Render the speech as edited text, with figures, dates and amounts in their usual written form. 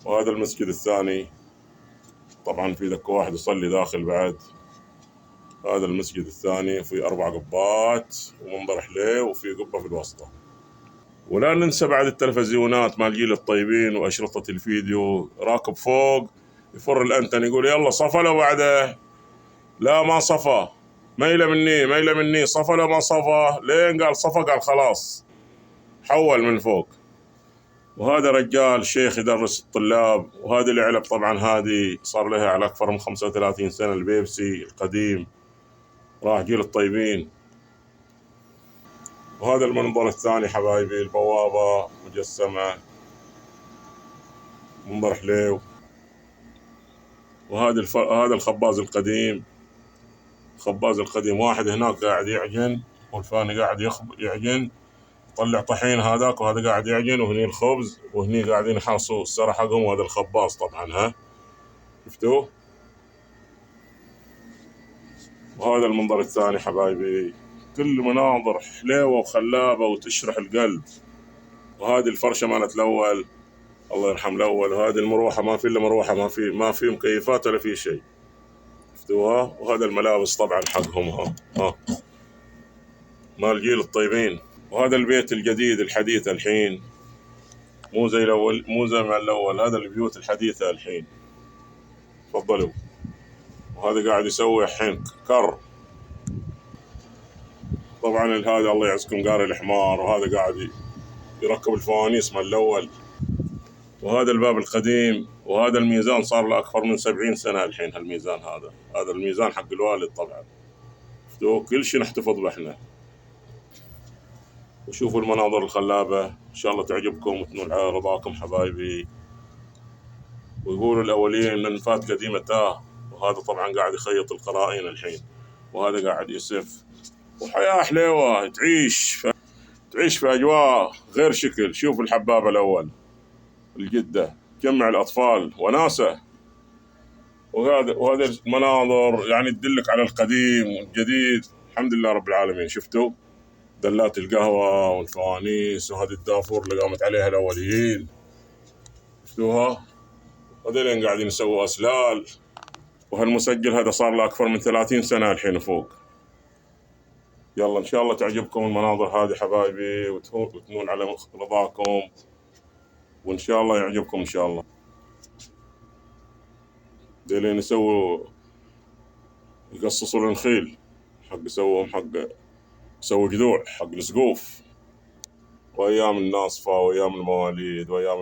وهذا المسجد الثاني، طبعا في ذاك واحد يصلي داخل بعد. هذا المسجد الثاني في 4 قبات ومنظر حليه، وفي قبة في الوسطى. ولا ننسى بعد التلفزيونات مال جيل الطيبين وأشرطة الفيديو، راكب فوق يفر الأنتن يقول يلا صفى لو بعده، لا ما صفى، ميلة مني صفى لو ما صفى، لين قال صفى قال خلاص حول من فوق. وهذا رجال شيخ يدرس الطلاب. وهذه العلب طبعا هذه صار لها على أكثر من 35 سنة، البيبسي القديم راح جيل الطيبين. وهذا المنظر الثاني حبايبي، البوابة مجسمة منظر حليو. هذا الخباز القديم، الخباز القديم واحد هناك قاعد يعجن والثاني قاعد يعجن، طلع طحين هذاك، وهذا قاعد يعجن، وهني الخبز، وهني قاعدين يحاصوا السرح حقهم. وهذا الخباز طبعا، ها شفتوه. وهذا المنظر الثاني حبايبي، كل مناظر حليوة وخلابة وتشرح القلب. وهذه الفرشة مالت الأول، الله يرحم الأول. وهذه المروحة ما في إلا مروحة، ما في مكيفات ولا في شيء، شفتوها. وهذا الملابس طبعا حقهم، ها مال جيل الطيبين. وهذا البيت الجديد الحديث الحين، مو زي الأول، مو زي ما الأول. هذا البيوت الحديثة الحين. تفضلوا. وهذا قاعد يسوي الحين كر. طبعا هذا الله يعزكم قاري الحمار. وهذا قاعد يركب الفوانيس مال الأول. وهذا الباب القديم. وهذا الميزان صار له أكثر من 70 سنة الحين. هالميزان هذا الميزان حق الوالد طبعا. شفتوه، كل شيء نحتفظ به احنا. وشوفوا المناظر الخلابة، إن شاء الله تعجبكم وتنول على رضاكم حبايبي. ويقولوا الأولين من فات قديمة تاه. وهذا طبعا قاعد يخيط القرائن الحين. وهذا قاعد يسف. وحياة حليوة، تعيش في أجواء غير شكل. شوف الحبابة الأول، الجدة تجمع الأطفال وناسة. وهذا المناظر يعني تدلك على القديم والجديد. الحمد لله رب العالمين. شفتوا دلات القهوة والفوانيس، وهذه الدافور اللي قامت عليها الأوليين، شفتوها. هذين قاعدين يسووا أسلال. وهالمسجل هذا صار له أكثر من 30 سنة الحين فوق. يلا إن شاء الله تعجبكم المناظر هذه حبايبي، وتنول على رضاكم، وإن شاء الله يعجبكم إن شاء الله. ديلين يقصصوا النخيل حق يسووا جذوع حق السقوف، وأيام الناصفة وأيام المواليد وأيام